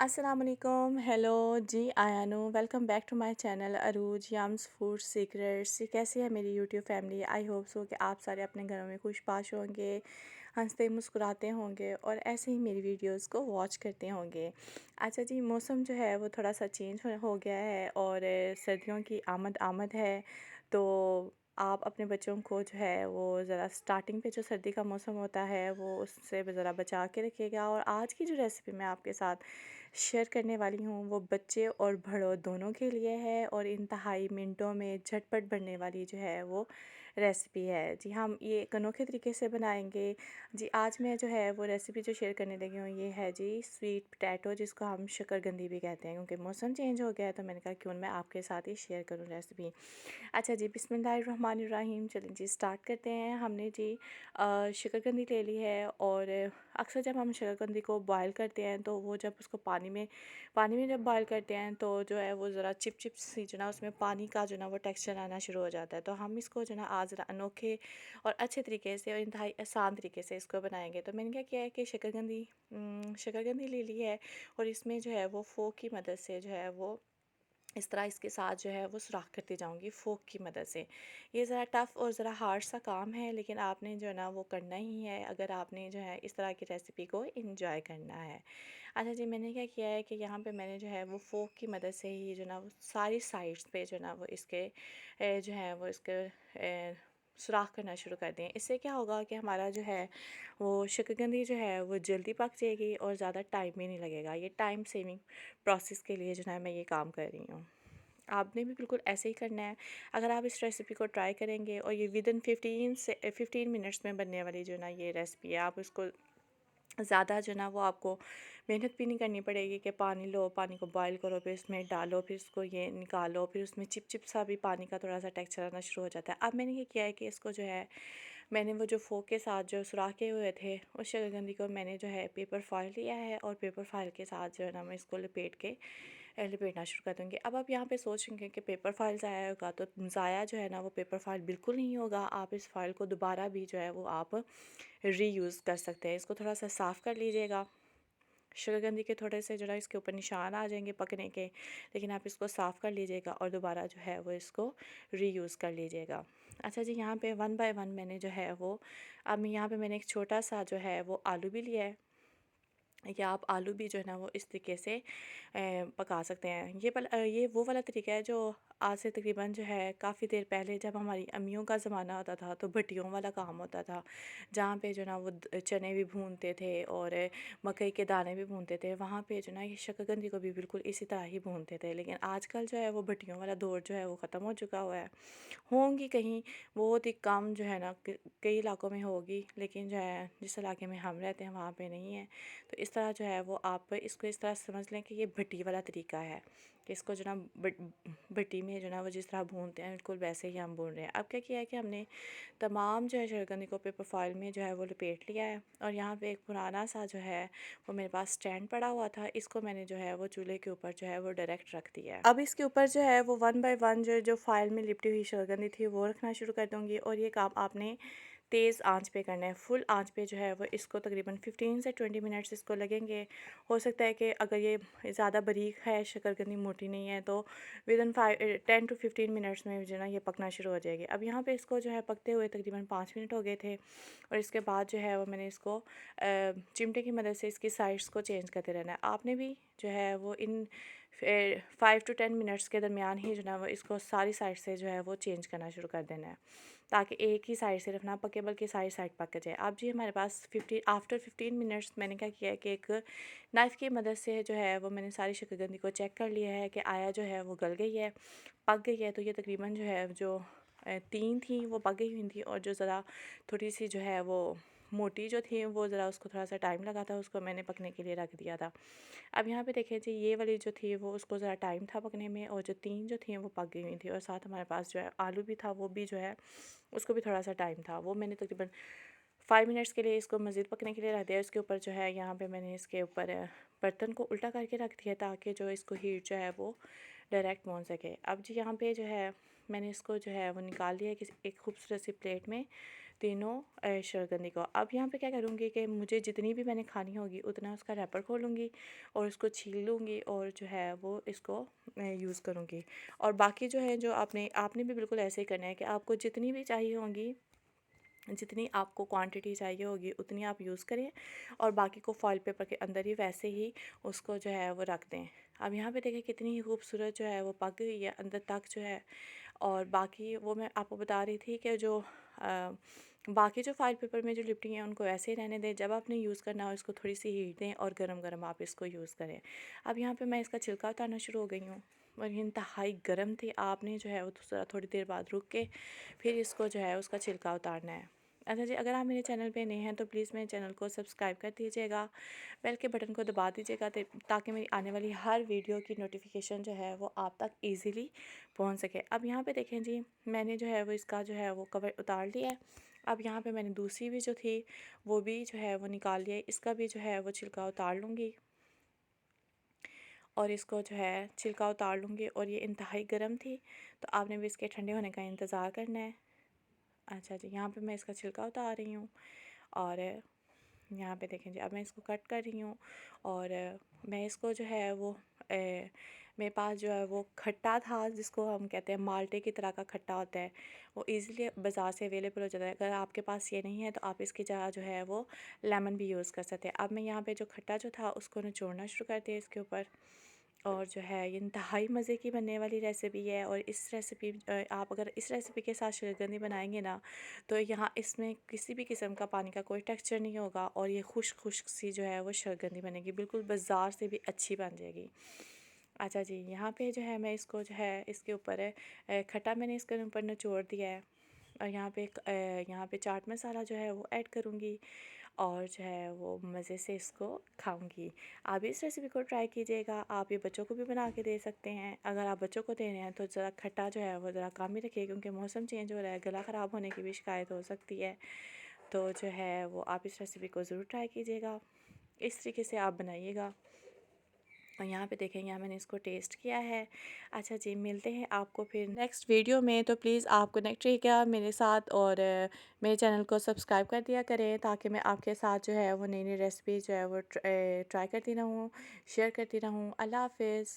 अस्सलाम वालेकुम। हेलो जी, आयानो welcome back to my channel Arooj yums food secrets. कैसी है मेरी YouTube family? I hope so कि आप सारे अपने घरों में खुशबाश होंगे, हंसते मुस्कुराते होंगे और ऐसे ही मेरी वीडियोस को वॉच करते होंगे। अच्छा जी, मौसम जो है वो थोड़ा सा चेंज हो गया है और सर्दियों की आमद आमद है। तो आप अपने बच्चों को जो है वो ज़रा स्टार्टिंग पे जो सर्दी का मौसम होता है वो उससे ज़रा बचा के रखिएगा। और आज की जो रेसिपी मैं आपके साथ शेयर करने वाली हूँ वो बच्चे और बड़ों दोनों के लिए है और इंतहाई मिनटों में झटपट बनने वाली जो है वो रेसिपी है। जी, हम ये एक अनोखे तरीके से बनाएंगे। जी, आज मैं जो है वो रेसिपी जो शेयर करने लगी हूँ ये है जी स्वीट पोटैटो, जिसको हम शकरकंदी भी कहते हैं। क्योंकि मौसम चेंज हो गया है तो मैंने कहा क्यों मैं आपके साथ ही शेयर करूँ रेसिपी। अच्छा जी, बिस्मिल्लाहिर्रहमानिर्रहीम। चलिए जी स्टार्ट करते हैं। हमने जी शकरकंदी ले ली है और अक्सर जब हम शकरकंदी को बॉयल करते हैं तो वो जब उसको पानी में जब बॉयल करते हैं तो जो है वो ज़रा चिप चिप सी जो ना उसमें पानी का जो ना वो टेक्सचर आना शुरू हो जाता है। तो हम इसको जो ना आज ज़रा अनोखे और अच्छे तरीके से और इंतहाई आसान तरीके से इसको बनाएंगे। तो मैंने क्या किया है कि शकरकंदी ले ली है और इसमें जो है वो फोक की मदद से जो है वो इस तरह इसके साथ जो है वो सुराख करती जाऊंगी फ़ोक की मदद से। ये ज़रा टफ़ और ज़रा हार्ड सा काम है, लेकिन आपने जो है ना वो करना ही है अगर आपने जो है इस तरह की रेसिपी को इंजॉय करना है। अच्छा जी, मैंने क्या किया है कि यहाँ पे मैंने जो है वो फ़ोक की मदद से ही जो ना वो सारी साइड्स पे जो ना वो इसके जो है वो इसके सुराख करना शुरू कर दें। इससे क्या होगा कि हमारा जो है वो शकरकंदी जो है वो जल्दी पक जाएगी और ज़्यादा टाइम भी नहीं लगेगा। ये टाइम सेविंग प्रोसेस के लिए जो है मैं ये काम कर रही हूँ। आपने भी बिल्कुल ऐसे ही करना है। अगर आप इस रेसिपी को ट्राई करेंगे और ये विदिन 15 मिनट्स में बनने वाली जो ना ये रेसिपी है, आप उसको ज़्यादा जो ना वो आपको मेहनत भी नहीं करनी पड़ेगी कि पानी लो, पानी को बॉईल करो, फिर इसमें डालो, फिर इसको ये निकालो, फिर उसमें चिप चिप सा भी पानी का थोड़ा सा टेक्सचर आना शुरू हो जाता है। अब मैंने ये किया है कि इसको जो है मैंने वो जो फ़ोक के साथ जो सुराखे हुए थे उस शकरकंदी को मैंने जो है पेपर फॉइल लिया है और पेपर फाइल के साथ जो है ना मैं इसको लपेटना शुरू कर दूँगी। अब आप यहाँ पे सोचेंगे कि पेपर फाइल ज़ाया होगा, तो ज़ाया जो है ना वो पेपर फाइल बिल्कुल नहीं होगा। आप इस फाइल को दोबारा भी जो है वो आप रीयूज़ कर सकते हैं। इसको थोड़ा सा साफ़ कर लीजिएगा। शकरकंदी के थोड़े से जो है इसके ऊपर निशान आ जाएंगे पकने के, लेकिन आप इसको साफ़ कर लीजिएगा और दोबारा जो है वो इसको रीयूज़ कर लीजिएगा। अच्छा जी, यहाँ पे वन बाय वन मैंने जो है वो अब यहाँ पे मैंने एक छोटा सा जो है वो आलू भी लिया है, या आप आलू भी जो है ना वो इस तरीके से पका सकते हैं। ये वो वाला तरीका है जो आज से तकरीबन जो है काफ़ी देर पहले जब हमारी अम्मियों का ज़माना होता था तो भट्टियों वाला काम होता था, जहाँ पे जो ना वो चने भी भूनते थे और मकई के दाने भी भूनते थे। वहाँ पे जो ना ये शकरकंदी को भी बिल्कुल इसी तरह ही भूनते थे। लेकिन आजकल जो है वो भट्टियों वाला दौर जो है वो ख़त्म हो चुका हुआ है। होंगी कहीं बहुत ही कम जो है ना कई इलाकों में होगी, लेकिन जो है जिस इलाके में हम रहते हैं वहाँ पे नहीं है। तो इस तरह जो है वो आप इसको इस तरह समझ लें कि ये भट्टी वाला तरीका है कि इसको जो ना भट्टी में जो ना वो जिस तरह भूनते हैं बिल्कुल वैसे ही हम भून रहे हैं। अब क्या किया है कि हमने तमाम जो है शकरकंदी को पेपर फॉइल में जो है वो लपेट लिया है और यहाँ पे एक पुराना सा जो है वो मेरे पास स्टैंड पड़ा हुआ था, इसको मैंने जो है वो चूल्हे के ऊपर जो है वो डायरेक्ट रख दिया है। अब इसके ऊपर जो है वो वन बाय वन जो फाइल में लिपटी हुई शकरकंदी थी वो रखना शुरू कर दूँगी और ये काम आपने तेज़ आंच पे करना है। फुल आंच पे जो है वो इसको तकरीबन 15 से 20 मिनट्स इसको लगेंगे। हो सकता है कि अगर ये ज़्यादा बारीक है, शकरकंदी मोटी नहीं है, तो विदिन 10 टू 15 मिनट्स में जो है ना ये पकना शुरू हो जाएगी। अब यहाँ पे इसको जो है पकते हुए तकरीबन 5 मिनट हो गए थे और इसके बाद जो है वो मैंने इसको चिमटे की मदद से इसकी साइड्स को चेंज करते रहना है। आपने भी जो है वो इन 5 टू 10 मिनट्स के दरमियान ही जो है वो इसको सारी साइड से जो है वो चेंज करना शुरू कर देना है, ताकि एक ही साइड सिर्फ ना पके बल्कि सारी साइड पक जाए। अब जी हमारे पास 15 मिनट्स मैंने क्या किया है कि एक नाइफ़ की मदद से जो है वो मैंने सारी शकरकंदी को चेक कर लिया है कि आया जो है वो गल गई है, पक गई है। तो ये तकरीबन जो है जो 3 थी वो पक गई हुई थी और जो ज़रा थोड़ी सी जो है वो मोटी जो थी वो ज़रा उसको थोड़ा सा टाइम लगा था, उसको मैंने पकने के लिए रख दिया था। अब यहाँ पे देखें जी ये वाली जो थी वो उसको ज़रा टाइम था पकने में और जो 3 जो थी वो पक गई हुई थी और साथ हमारे पास जो है आलू भी था, वो भी जो है उसको भी थोड़ा सा टाइम था। वो मैंने तकरीबन 5 मिनट्स के लिए इसको मज़ीद पकने के लिए रख दिया। इसके ऊपर जो है यहाँ पे मैंने इसके ऊपर बर्तन को उल्टा करके रख दिया ताकि जो इसको हीट जो है वो डायरेक्ट पहुँच सके। अब जी यहाँ पे जो है मैंने इसको जो है वो निकाल लिया किसी एक खूबसूरत सी प्लेट में। तीनों शरकंदी को। अब यहाँ पे क्या करूँगी कि मुझे जितनी भी मैंने खानी होगी उतना उसका रैपर खोलूँगी और उसको छील लूँगी और जो है वो इसको यूज़ करूँगी। और बाकी जो है जो आपने आपने भी बिल्कुल ऐसे ही करना है कि आपको जितनी भी चाहिए होंगी, जितनी आपको क्वांटिटी चाहिए होगी उतनी आप यूज़ करें और बाकी को फॉइल पेपर के अंदर ही वैसे ही उसको जो है वो रख दें। अब यहाँ पे देखें कितनी ही खूबसूरत जो है वो पक गई है अंदर तक जो है। और बाकी वो मैं आपको बता रही थी कि जो बाकी जो फाइल पेपर में जो लिपटी हैं उनको ऐसे ही रहने दें। जब आपने यूज़ करना हो इसको थोड़ी सी हीट दें और गरम गरम आप इसको यूज़ करें। अब यहाँ पे मैं इसका छिलका उतारना शुरू हो गई हूँ और ये इंतहाई गर्म थी। आपने जो है वो थोड़ी देर बाद रुक के फिर इसको जो है उसका छिलका उतारना है। अच्छा जी, अगर आप मेरे चैनल पे नए हैं तो प्लीज़ मेरे चैनल को सब्सक्राइब कर दीजिएगा, बेल के बटन को दबा दीजिएगा ताकि मेरी आने वाली हर वीडियो की नोटिफिकेशन जो है वो आप तक इजीली पहुंच सके। अब यहाँ पे देखें जी, मैंने जो है वो इसका जो है वो कवर उतार लिया है। अब यहाँ पे मैंने दूसरी भी जो थी वो भी जो है वो निकाल लिया है। इसका भी जो है वो छिलका उतार लूँगी और इसको जो है छिलका उतार लूँगी। और ये इंतहाई गर्म थी तो आपने भी इसके ठंडे होने का इंतज़ार करना है। अच्छा जी, यहाँ पे मैं इसका छिलका उतार रही हूँ और यहाँ पे देखें जी, अब मैं इसको कट कर रही हूँ। और मैं इसको जो है वो मेरे पास जो है वो खट्टा था जिसको हम कहते हैं माल्टे की तरह का खट्टा होता है, वो इजीली बाज़ार से अवेलेबल हो जाता है। अगर आपके पास ये नहीं है तो आप इसकी जगह जो है वो लेमन भी यूज़ कर सकते हैं। अब मैं यहाँ पे जो खट्टा जो था उसको निचोड़ना शुरू कर दिया इसके ऊपर। और जो है ये इंतहाई मज़े की बनने वाली रेसिपी है। और इस रेसिपी आप अगर इस रेसिपी के साथ शलगंदी बनाएंगे ना तो यहाँ इसमें किसी भी किस्म का पानी का कोई टेक्सचर नहीं होगा और ये खुश्क खुश्क सी जो है वो शलगंदी बनेगी, बिल्कुल बाज़ार से भी अच्छी बन जाएगी। अच्छा जी, यहाँ पे जो है मैं इसको जो है इसके ऊपर खट्टा मैंने इसके ऊपर निचोड़ दिया है। और यहाँ पे चाट मसाला जो है वो ऐड करूँगी और जो है वो मज़े से इसको खाऊंगी। आप भी इस रेसिपी को ट्राई कीजिएगा। आप ये बच्चों को भी बना के दे सकते हैं। अगर आप बच्चों को दे रहे हैं तो ज़रा खट्टा जो है वो ज़रा कम ही रखिए क्योंकि मौसम चेंज हो रहा है, गला ख़राब होने की भी शिकायत हो सकती है। तो जो है वो आप इस रेसिपी को ज़रूर ट्राई कीजिएगा, इस तरीके से आप बनाइएगा। और यहाँ पे देखें, यहाँ मैंने इसको टेस्ट किया है। अच्छा जी, मिलते हैं आपको फिर नेक्स्ट वीडियो में। तो प्लीज़ आप कनेक्ट रहिएगा मेरे साथ और मेरे चैनल को सब्सक्राइब कर दिया करें ताकि मैं आपके साथ जो है वो नई नई रेसिपी जो है वो ट्राई करती रहूँ, शेयर करती रहूँ। अल्लाह हाफ़िज़।